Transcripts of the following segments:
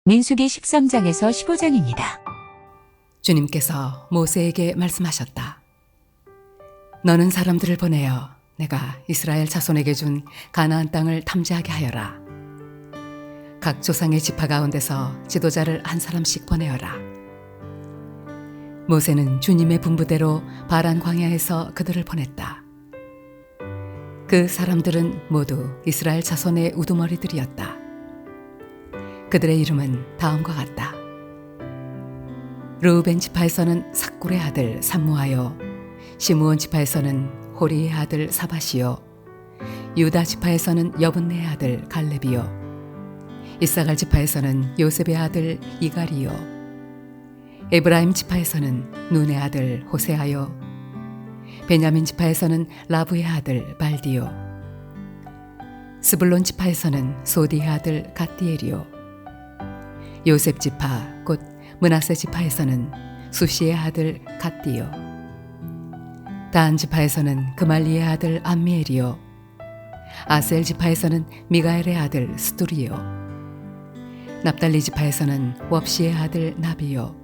민수기 13장에서 15장입니다. 주님께서 모세에게 말씀하셨다. 너는 사람들을 보내어 내가 이스라엘 자손에게 준 가나안 땅을 탐지하게 하여라. 각 조상의 지파 가운데서 지도자를 한 사람씩 보내어라. 모세는 주님의 분부대로 바란 광야에서 그들을 보냈다. 그 사람들은 모두 이스라엘 자손의 우두머리들이었다. 그들의 이름은 다음과 같다. 르우벤 지파에서는 삭굴의 아들 삼무하요, 시므온 지파에서는 호리의 아들 사바시요, 유다 지파에서는 여분네의 아들 갈렙이요, 이사갈 지파에서는 요셉의 아들 이갈이요, 에브라임 지파에서는 눈의 아들 호세아요, 베냐민 지파에서는 라부의 아들 발디요, 스불론 지파에서는 소디의 아들 갓디엘이요, 요셉 지파 곧 므낫세 지파에서는 수시의 아들 갓디요, 단 지파에서는 그말리의 아들 암미엘이요, 아셀 지파에서는 미가엘의 아들 스두리요, 납달리 지파에서는 웁시의 아들 나비요,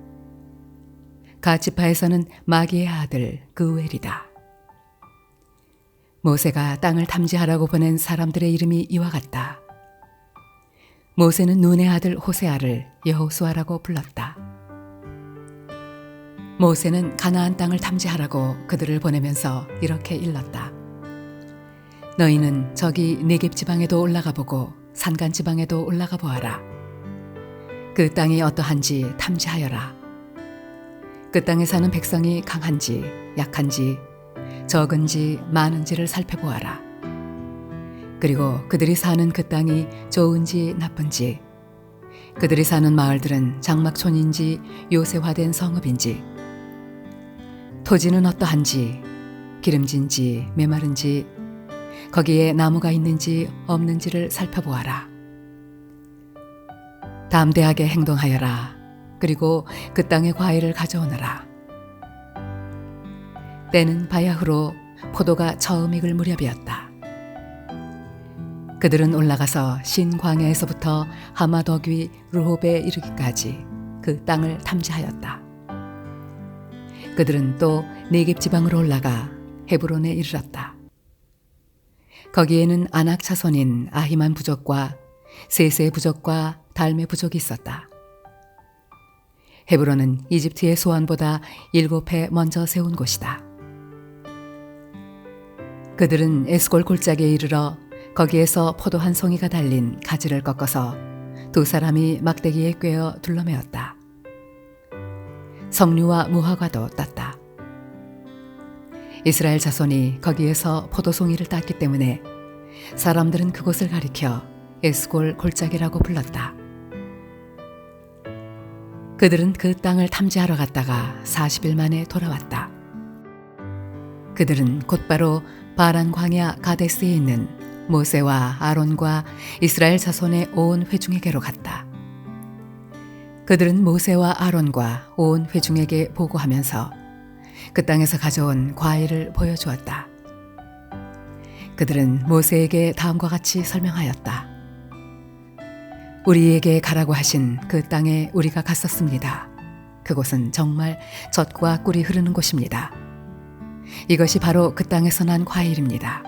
갓 지파에서는 마기의 아들 그우엘이다. 모세가 땅을 탐지하라고 보낸 사람들의 이름이 이와 같다. 모세는 눈의 아들 호세아를 여호수아라고 불렀다. 모세는 가나안 땅을 탐지하라고 그들을 보내면서 이렇게 일렀다. 너희는 저기 네겝 지방에도 올라가 보고 산간 지방에도 올라가 보아라. 그 땅이 어떠한지 탐지하여라. 그 땅에 사는 백성이 강한지 약한지 적은지 많은지를 살펴보아라. 그리고 그들이 사는 그 땅이 좋은지 나쁜지, 그들이 사는 마을들은 장막촌인지 요새화된 성읍인지, 토지는 어떠한지 기름진지 메마른지, 거기에 나무가 있는지 없는지를 살펴보아라. 담대하게 행동하여라. 그리고 그 땅의 과일을 가져오너라. 때는 바야흐로 포도가 처음 익을 무렵이었다. 그들은 올라가서 신광야에서부터 하마더귀 르홉에 이르기까지 그 땅을 탐지하였다. 그들은 또 네겝 지방으로 올라가 헤브론에 이르렀다. 거기에는 아낙 자손인 아히만 부족과 세세 부족과 달메 부족이 있었다. 헤브론은 이집트의 소안보다 7해 먼저 세운 곳이다. 그들은 에스골 골짜기에 이르러 거기에서 포도 한 송이가 달린 가지를 꺾어서 두 사람이 막대기에 꿰어 둘러매었다. 석류와 무화과도 땄다. 이스라엘 자손이 거기에서 포도송이를 땄기 때문에 사람들은 그곳을 가리켜 에스골 골짜기라고 불렀다. 그들은 그 땅을 탐지하러 갔다가 40일 만에 돌아왔다. 그들은 곧바로 바란 광야 가데스에 있는 모세와 아론과 이스라엘 자손의 온 회중에게로 갔다. 그들은 모세와 아론과 온 회중에게 보고하면서 그 땅에서 가져온 과일을 보여주었다. 그들은 모세에게 다음과 같이 설명하였다. 우리에게 가라고 하신 그 땅에 우리가 갔었습니다. 그곳은 정말 젖과 꿀이 흐르는 곳입니다. 이것이 바로 그 땅에서 난 과일입니다.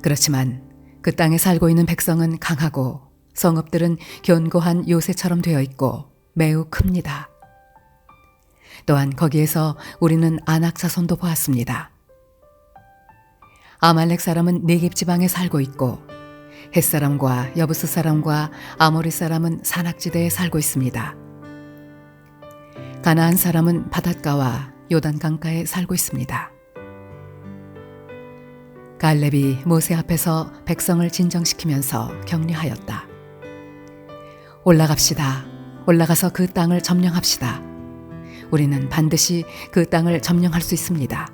그렇지만 그 땅에 살고 있는 백성은 강하고 성읍들은 견고한 요새처럼 되어 있고 매우 큽니다. 또한 거기에서 우리는 아낙 자손도 보았습니다. 아말렉 사람은 네겝 지방에 살고 있고 헷 사람과 여부스 사람과 아모리 사람은 산악지대에 살고 있습니다. 가나안 사람은 바닷가와 요단 강가에 살고 있습니다. 갈렙이 모세 앞에서 백성을 진정시키면서 격려하였다. 올라갑시다. 올라가서 그 땅을 점령합시다. 우리는 반드시 그 땅을 점령할 수 있습니다.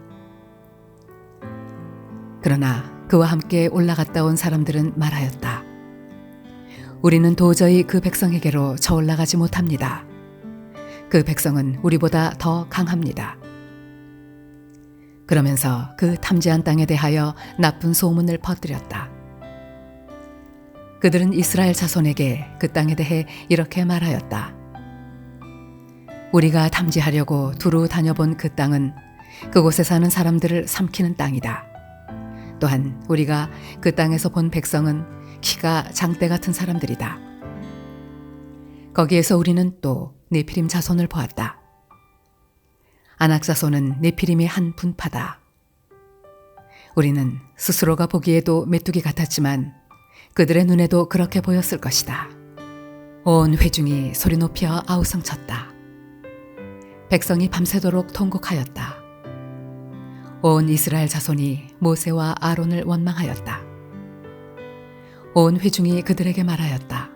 그러나 그와 함께 올라갔다 온 사람들은 말하였다. 우리는 도저히 그 백성에게로 저올라가지 못합니다. 그 백성은 우리보다 더 강합니다. 그러면서 그 탐지한 땅에 대하여 나쁜 소문을 퍼뜨렸다. 그들은 이스라엘 자손에게 그 땅에 대해 이렇게 말하였다. 우리가 탐지하려고 두루 다녀본 그 땅은 그곳에 사는 사람들을 삼키는 땅이다. 또한 우리가 그 땅에서 본 백성은 키가 장대 같은 사람들이다. 거기에서 우리는 또 네피림 자손을 보았다. 아낙 자손은 네피림의 한 분파다. 우리는 스스로가 보기에도 메뚜기 같았지만 그들의 눈에도 그렇게 보였을 것이다. 온 회중이 소리 높여 아우성쳤다. 백성이 밤새도록 통곡하였다. 온 이스라엘 자손이 모세와 아론을 원망하였다. 온 회중이 그들에게 말하였다.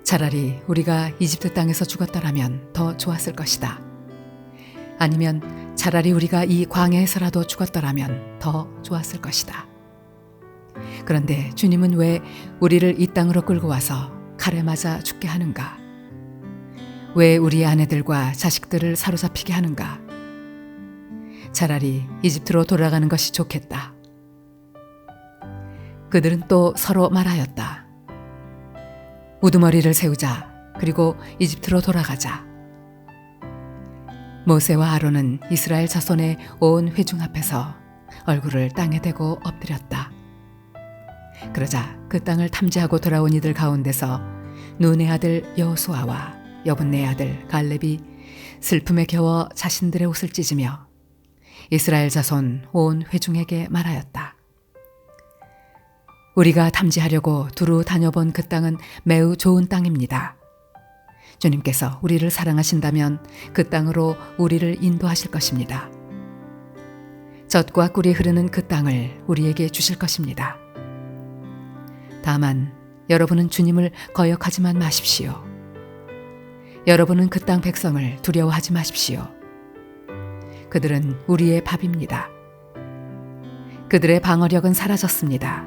차라리 우리가 이집트 땅에서 죽었더라면 더 좋았을 것이다. 아니면 차라리 우리가 이 광야에서라도 죽었더라면 더 좋았을 것이다. 그런데 주님은 왜 우리를 이 땅으로 끌고 와서 칼에 맞아 죽게 하는가? 왜 우리의 아내들과 자식들을 사로잡히게 하는가? 차라리 이집트로 돌아가는 것이 좋겠다. 그들은 또 서로 말하였다. 우두머리를 세우자. 그리고 이집트로 돌아가자. 모세와 아론은 이스라엘 자손의 온 회중 앞에서 얼굴을 땅에 대고 엎드렸다. 그러자 그 땅을 탐지하고 돌아온 이들 가운데서 눈의 아들 여호수아와 여분네 아들 갈렙이 슬픔에 겨워 자신들의 옷을 찢으며 이스라엘 자손 온 회중에게 말하였다. 우리가 탐지하려고 두루 다녀본 그 땅은 매우 좋은 땅입니다. 주님께서 우리를 사랑하신다면 그 땅으로 우리를 인도하실 것입니다. 젖과 꿀이 흐르는 그 땅을 우리에게 주실 것입니다. 다만 여러분은 주님을 거역하지만 마십시오. 여러분은 그 땅 백성을 두려워하지 마십시오. 그들은 우리의 밥입니다. 그들의 방어력은 사라졌습니다.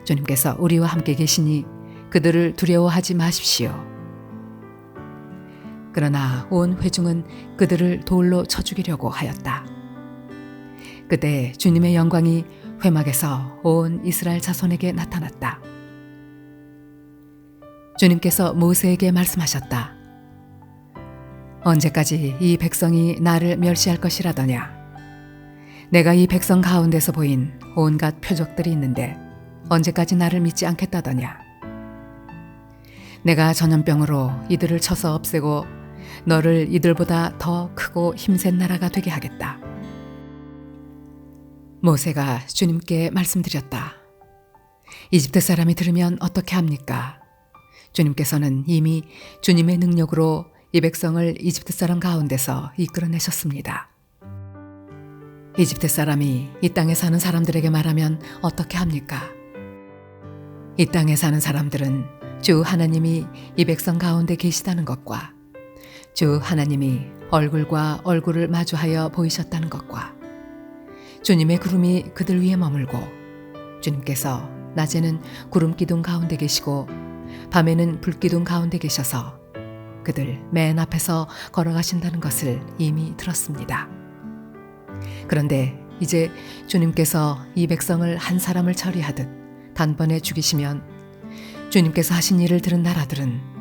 주님께서 우리와 함께 계시니 그들을 두려워하지 마십시오. 그러나 온 회중은 그들을 돌로 쳐 죽이려고 하였다. 그때 주님의 영광이 회막에서 온 이스라엘 자손에게 나타났다. 주님께서 모세에게 말씀하셨다. 언제까지 이 백성이 나를 멸시할 것이라더냐? 내가 이 백성 가운데서 보인 온갖 표적들이 있는데 언제까지 나를 믿지 않겠다더냐? 내가 전염병으로 이들을 쳐서 없애고 너를 이들보다 더 크고 힘센 나라가 되게 하겠다. 모세가 주님께 말씀드렸다. 이집트 사람이 들으면 어떻게 합니까? 주님께서는 이미 주님의 능력으로 이 백성을 이집트 사람 가운데서 이끌어내셨습니다. 이집트 사람이 이 땅에 사는 사람들에게 말하면 어떻게 합니까? 이 땅에 사는 사람들은 주 하나님이 이 백성 가운데 계시다는 것과 주 하나님이 얼굴과 얼굴을 마주하여 보이셨다는 것과 주님의 구름이 그들 위에 머물고 주님께서 낮에는 구름 기둥 가운데 계시고 밤에는 불 기둥 가운데 계셔서 그들 맨 앞에서 걸어가신다는 것을 이미 들었습니다. 그런데 이제 주님께서 이 백성을 한 사람을 처리하듯 단번에 죽이시면 주님께서 하신 일을 들은 나라들은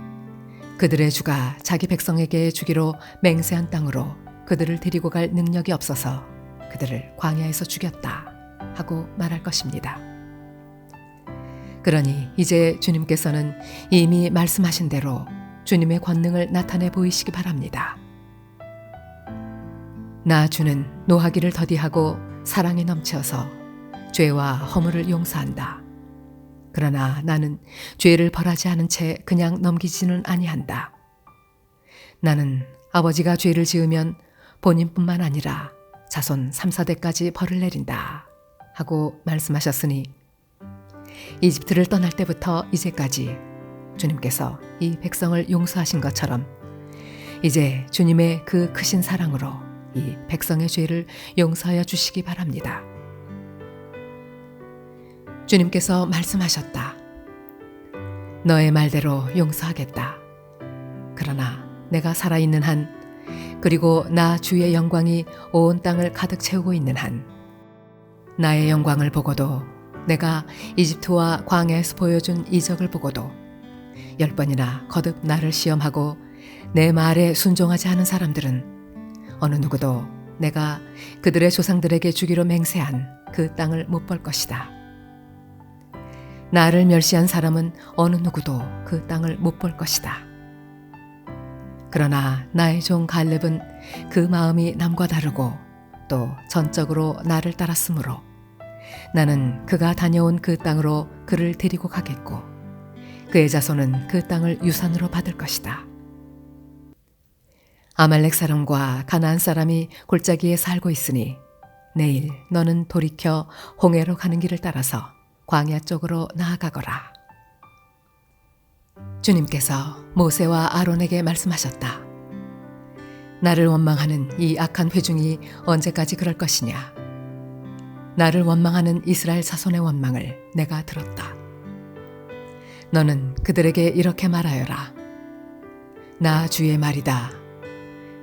그들의 주가 자기 백성에게 주기로 맹세한 땅으로 그들을 데리고 갈 능력이 없어서 그들을 광야에서 죽였다 하고 말할 것입니다. 그러니 이제 주님께서는 이미 말씀하신 대로 주님의 권능을 나타내 보이시기 바랍니다. 나 주는 노하기를 더디하고 사랑이 넘쳐서 죄와 허물을 용서한다. 그러나 나는 죄를 벌하지 않은 채 그냥 넘기지는 아니한다. 나는 아버지가 죄를 지으면 본인뿐만 아니라 자손 3, 4대까지 벌을 내린다 하고 말씀하셨으니 이집트를 떠날 때부터 이제까지 주님께서 이 백성을 용서하신 것처럼 이제 주님의 그 크신 사랑으로 이 백성의 죄를 용서하여 주시기 바랍니다. 주님께서 말씀하셨다. 너의 말대로 용서하겠다. 그러나 내가 살아있는 한, 그리고 나 주의 영광이 온 땅을 가득 채우고 있는 한, 나의 영광을 보고도 내가 이집트와 광야에서 보여준 이적을 보고도 10번이나 거듭 나를 시험하고 내 말에 순종하지 않은 사람들은 어느 누구도 내가 그들의 조상들에게 주기로 맹세한 그 땅을 못 볼 것이다. 나를 멸시한 사람은 어느 누구도 그 땅을 못 볼 것이다. 그러나 나의 종 갈렙은 그 마음이 남과 다르고 또 전적으로 나를 따랐으므로 나는 그가 다녀온 그 땅으로 그를 데리고 가겠고 그의 자손은 그 땅을 유산으로 받을 것이다. 아말렉 사람과 가나안 사람이 골짜기에 살고 있으니 내일 너는 돌이켜 홍해로 가는 길을 따라서 광야 쪽으로 나아가거라. 주님께서 모세와 아론에게 말씀하셨다. 나를 원망하는 이 악한 회중이 언제까지 그럴 것이냐. 나를 원망하는 이스라엘 자손의 원망을 내가 들었다. 너는 그들에게 이렇게 말하여라. 나 주의 말이다.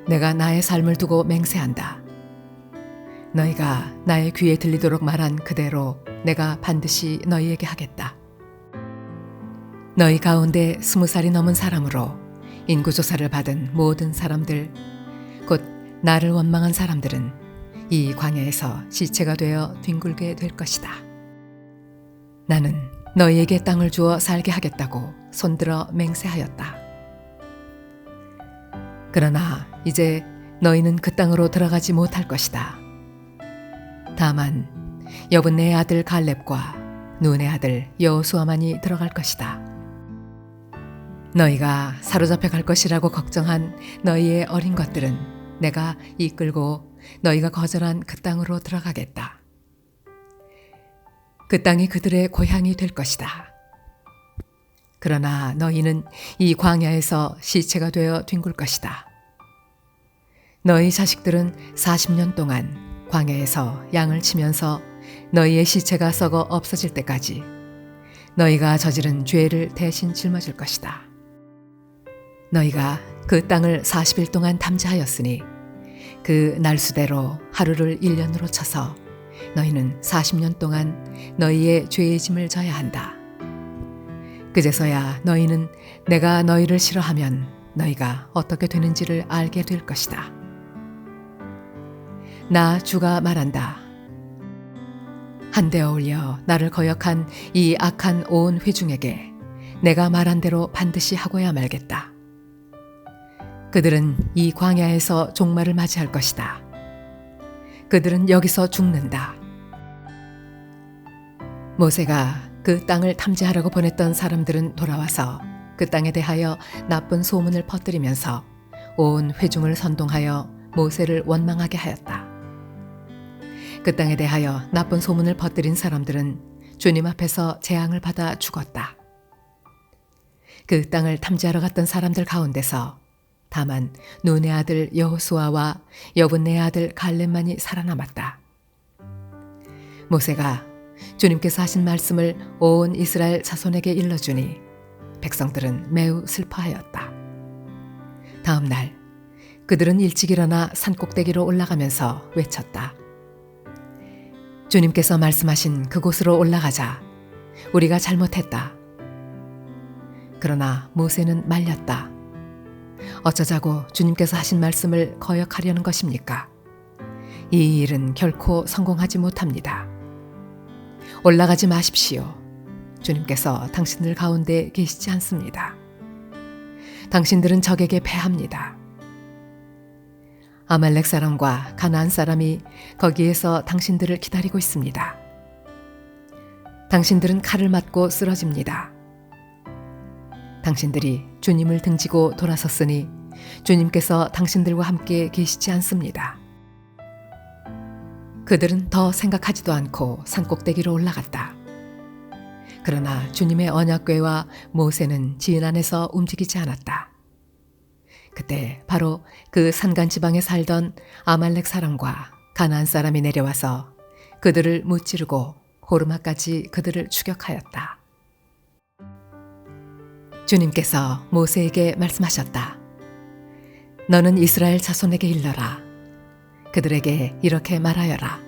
내가 나의 삶을 두고 맹세한다. 너희가 나의 귀에 들리도록 말한 그대로 내가 반드시 너희에게 하겠다. 너희 가운데 20살이 넘은 사람으로 인구조사를 받은 모든 사람들, 곧 나를 원망한 사람들은 이 광야에서 시체가 되어 뒹굴게 될 것이다. 나는 너희에게 땅을 주어 살게 하겠다고 손들어 맹세하였다. 그러나 이제 너희는 그 땅으로 들어가지 못할 것이다. 다만 여분네의 아들 갈렙과 눈의 아들 여호수아만이 들어갈 것이다. 너희가 사로잡혀 갈 것이라고 걱정한 너희의 어린 것들은 내가 이끌고 너희가 거절한 그 땅으로 들어가겠다. 그 땅이 그들의 고향이 될 것이다. 그러나 너희는 이 광야에서 시체가 되어 뒹굴 것이다. 너희 자식들은 40년 동안 광야에서 양을 치면서 너희의 시체가 썩어 없어질 때까지 너희가 저지른 죄를 대신 짊어질 것이다. 너희가 그 땅을 40일 동안 탐지하였으니 그 날수대로 하루를 1년으로 쳐서 너희는 40년 동안 너희의 죄의 짐을 져야 한다. 그제서야 너희는 내가 너희를 싫어하면 너희가 어떻게 되는지를 알게 될 것이다. 나 주가 말한다. 한데 어울려 나를 거역한 이 악한 온 회중에게 내가 말한 대로 반드시 하고야 말겠다. 그들은 이 광야에서 종말을 맞이할 것이다. 그들은 여기서 죽는다. 모세가 그 땅을 탐지하라고 보냈던 사람들은 돌아와서 그 땅에 대하여 나쁜 소문을 퍼뜨리면서 온 회중을 선동하여 모세를 원망하게 하였다. 그 땅에 대하여 나쁜 소문을 퍼뜨린 사람들은 주님 앞에서 재앙을 받아 죽었다. 그 땅을 탐지하러 갔던 사람들 가운데서 다만 눈의 아들 여호수아와 여분네의 아들 갈렙만이 살아남았다. 모세가 주님께서 하신 말씀을 온 이스라엘 자손에게 일러주니 백성들은 매우 슬퍼하였다. 다음 날 그들은 일찍 일어나 산꼭대기로 올라가면서 외쳤다. 주님께서 말씀하신 그곳으로 올라가자. 우리가 잘못했다. 그러나 모세는 말렸다. 어쩌자고 주님께서 하신 말씀을 거역하려는 것입니까? 이 일은 결코 성공하지 못합니다. 올라가지 마십시오. 주님께서 당신들 가운데 계시지 않습니다. 당신들은 적에게 패합니다. 아말렉 사람과 가나안 사람이 거기에서 당신들을 기다리고 있습니다. 당신들은 칼을 맞고 쓰러집니다. 당신들이 주님을 등지고 돌아섰으니 주님께서 당신들과 함께 계시지 않습니다. 그들은 더 생각하지도 않고 산꼭대기로 올라갔다. 그러나 주님의 언약궤와 모세는 지인 안에서 움직이지 않았다. 그때 바로 그 산간지방에 살던 아말렉 사람과 가나안 사람이 내려와서 그들을 무찌르고 호르마까지 그들을 추격하였다. 주님께서 모세에게 말씀하셨다. 너는 이스라엘 자손에게 일러라. 그들에게 이렇게 말하여라.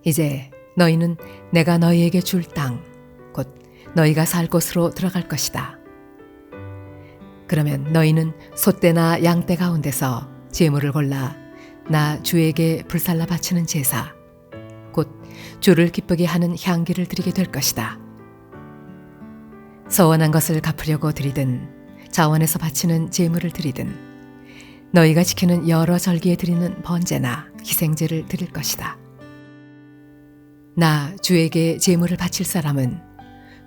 이제 너희는 내가 너희에게 줄 땅, 곧 너희가 살 곳으로 들어갈 것이다. 그러면 너희는 소떼나 양떼 가운데서 제물을 골라 나 주에게 불살라 바치는 제사, 곧 주를 기쁘게 하는 향기를 드리게 될 것이다. 서원한 것을 갚으려고 드리든 자원에서 바치는 제물을 드리든 너희가 지키는 여러 절기에 드리는 번제나 희생제를 드릴 것이다. 나 주에게 제물을 바칠 사람은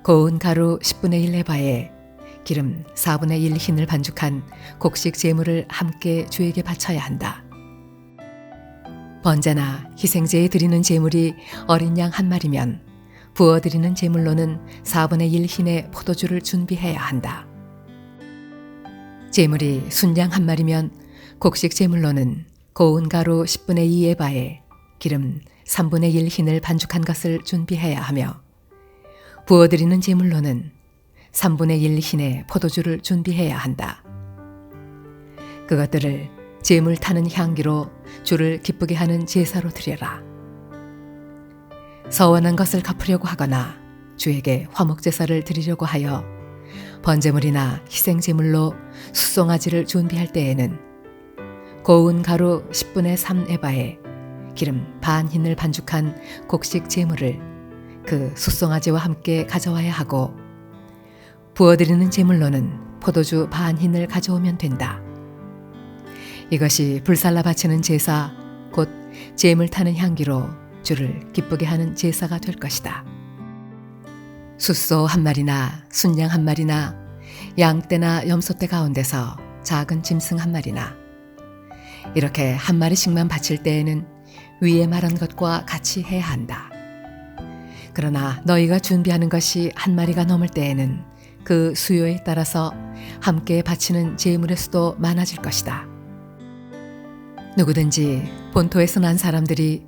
고운 가루 10분의 1 에바에 기름 4분의 1 흰을 반죽한 곡식 제물을 함께 주에게 바쳐야 한다. 번제나 희생제에 드리는 제물이 어린 양 한 마리면 부어드리는 제물로는 4분의 1 흰의 포도주를 준비해야 한다. 제물이 순양 한 마리면 곡식 제물로는 고운 가루 10분의 2 에바에 기름 3분의 1 흰을 반죽한 것을 준비해야 하며 부어드리는 제물로는 3분의 1 흰의 포도주를 준비해야 한다. 그것들을 제물 타는 향기로 주를 기쁘게 하는 제사로 드려라. 서원한 것을 갚으려고 하거나 주에게 화목제사를 드리려고 하여 번제물이나 희생제물로 숫송아지를 준비할 때에는 고운 가루 10분의 3 에바에 기름 반 흰을 반죽한 곡식 제물을 그 숫송아지와 함께 가져와야 하고 부어드리는 제물로는 포도주 반 흰을 가져오면 된다. 이것이 불살라 바치는 제사, 곧 제물 타는 향기로 주를 기쁘게 하는 제사가 될 것이다. 숫소 한 마리나 순양 한 마리나 양떼나 염소떼 가운데서 작은 짐승 한 마리나 이렇게 한 마리씩만 바칠 때에는 위에 말한 것과 같이 해야 한다. 그러나 너희가 준비하는 것이 한 마리가 넘을 때에는 그 수요에 따라서 함께 바치는 제물의 수도 많아질 것이다. 누구든지 본토에서 난 사람들이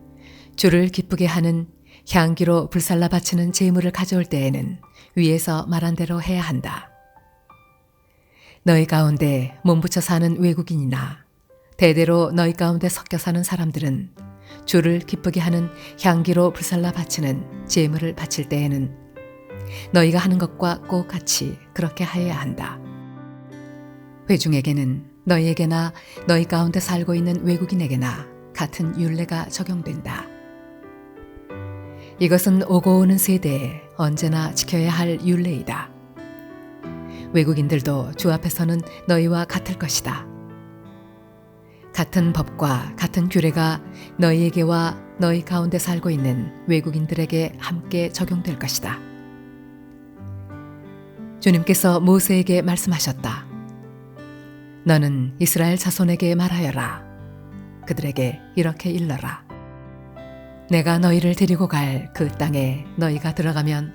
주를 기쁘게 하는 향기로 불살라 바치는 제물을 가져올 때에는 위에서 말한 대로 해야 한다. 너희 가운데 몸붙여 사는 외국인이나 대대로 너희 가운데 섞여 사는 사람들은 주를 기쁘게 하는 향기로 불살라 바치는 제물을 바칠 때에는 너희가 하는 것과 꼭 같이 그렇게 하여야 한다. 회중에게는 너희에게나 너희 가운데 살고 있는 외국인에게나 같은 율례가 적용된다. 이것은 오고 오는 세대에 언제나 지켜야 할 율례이다. 외국인들도 주 앞에서는 너희와 같을 것이다. 같은 법과 같은 규례가 너희에게와 너희 가운데 살고 있는 외국인들에게 함께 적용될 것이다. 주님께서 모세에게 말씀하셨다. 너는 이스라엘 자손에게 말하여라. 그들에게 이렇게 일러라. 내가 너희를 데리고 갈 그 땅에 너희가 들어가면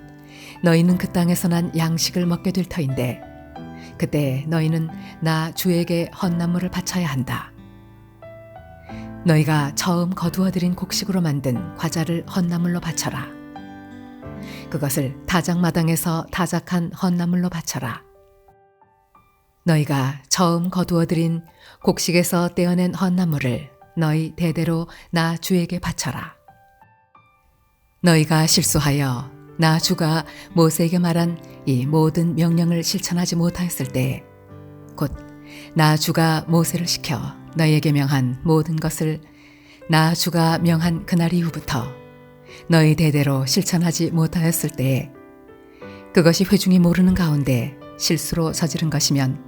너희는 그 땅에서 난 양식을 먹게 될 터인데 그때 너희는 나 주에게 헌나물을 바쳐야 한다. 너희가 처음 거두어들인 곡식으로 만든 과자를 헌나물로 바쳐라. 그것을 타작마당에서 타작한 헌나물로 바쳐라. 너희가 처음 거두어들인 곡식에서 떼어낸 헌나물을 너희 대대로 나 주에게 바쳐라. 너희가 실수하여 나 주가 모세에게 말한 이 모든 명령을 실천하지 못하였을 때 곧 나 주가 모세를 시켜 너희에게 명한 모든 것을 나 주가 명한 그날 이후부터 너희 대대로 실천하지 못하였을 때에 그것이 회중이 모르는 가운데 실수로 저지른 것이면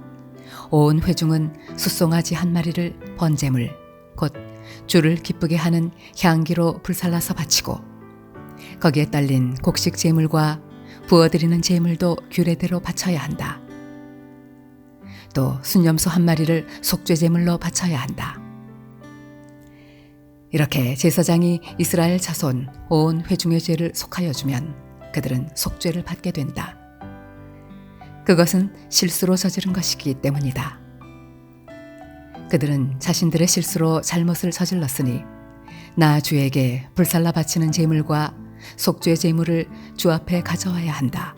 온 회중은 숫송아지 한 마리를 번제물 곧 주를 기쁘게 하는 향기로 불살라서 바치고 거기에 딸린 곡식 제물과 부어드리는 제물도 규례대로 바쳐야 한다. 또 순염소 한 마리를 속죄 제물로 바쳐야 한다. 이렇게 제사장이 이스라엘 자손 온 회중의 죄를 속하여 주면 그들은 속죄를 받게 된다. 그것은 실수로 저지른 것이기 때문이다. 그들은 자신들의 실수로 잘못을 저질렀으니 나 주에게 불살라 바치는 제물과 속죄 제물을 주 앞에 가져와야 한다.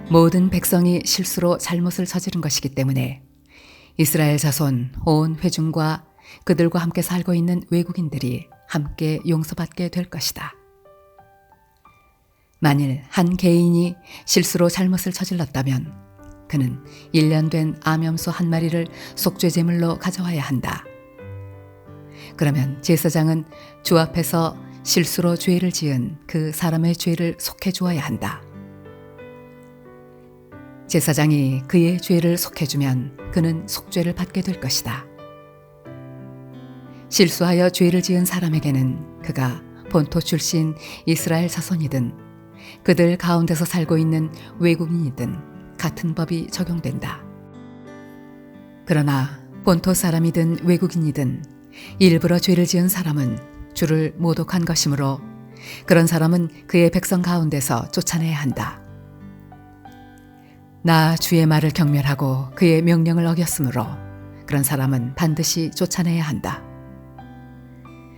모든 백성이 실수로 잘못을 저지른 것이기 때문에 이스라엘 자손 온 회중과 그들과 함께 살고 있는 외국인들이 함께 용서받게 될 것이다. 만일 한 개인이 실수로 잘못을 저질렀다면 그는 1년 된 암염소 한 마리를 속죄제물로 가져와야 한다. 그러면 제사장은 주 앞에서 실수로 죄를 지은 그 사람의 죄를 속해 주어야 한다. 제사장이 그의 죄를 속해주면 그는 속죄를 받게 될 것이다. 실수하여 죄를 지은 사람에게는 그가 본토 출신 이스라엘 자손이든 그들 가운데서 살고 있는 외국인이든 같은 법이 적용된다. 그러나 본토 사람이든 외국인이든 일부러 죄를 지은 사람은 주를 모독한 것이므로 그런 사람은 그의 백성 가운데서 쫓아내야 한다. 나 주의 말을 경멸하고 그의 명령을 어겼으므로 그런 사람은 반드시 쫓아내야 한다.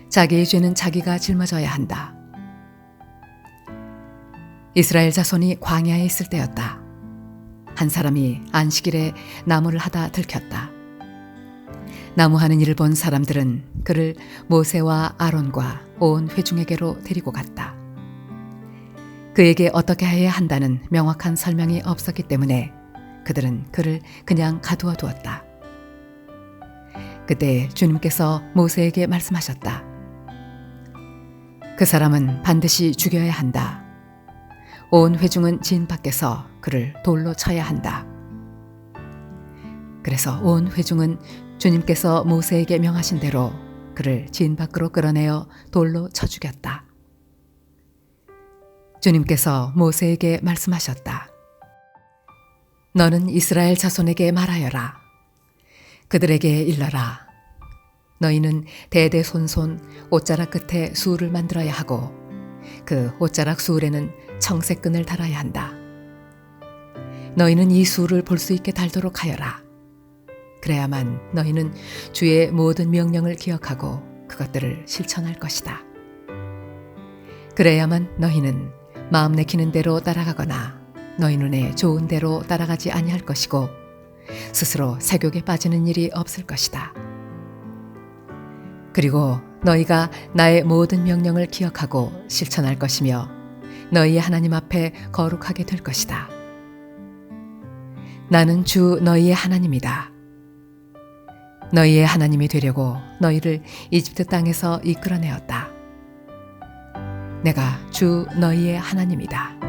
자기의 죄는 자기가 짊어져야 한다. 이스라엘 자손이 광야에 있을 때였다. 한 사람이 안식일에 나무를 하다 들켰다. 나무하는 일을 본 사람들은 그를 모세와 아론과 온 회중에게로 데리고 갔다. 그에게 어떻게 해야 한다는 명확한 설명이 없었기 때문에 그들은 그를 그냥 가두어 두었다. 그때 주님께서 모세에게 말씀하셨다. 그 사람은 반드시 죽여야 한다. 온 회중은 진 밖에서 그를 돌로 쳐야 한다. 그래서 온 회중은 주님께서 모세에게 명하신 대로 그를 진 밖으로 끌어내어 돌로 쳐 죽였다. 주님께서 모세에게 말씀하셨다. 너는 이스라엘 자손에게 말하여라. 그들에게 일러라. 너희는 대대손손 옷자락 끝에 수울을 만들어야 하고 그 옷자락 수울에는 청색 끈을 달아야 한다. 너희는 이 수울을 볼 수 있게 달도록 하여라. 그래야만 너희는 주의 모든 명령을 기억하고 그것들을 실천할 것이다. 그래야만 너희는 마음 내키는 대로 따라가거나 너희 눈에 좋은 대로 따라가지 아니할 것이고 스스로 세욕에 빠지는 일이 없을 것이다. 그리고 너희가 나의 모든 명령을 기억하고 실천할 것이며 너희의 하나님 앞에 거룩하게 될 것이다. 나는 주 너희의 하나님이다. 너희의 하나님이 되려고 너희를 이집트 땅에서 이끌어내었다. 내가 주 너희의 하나님이다.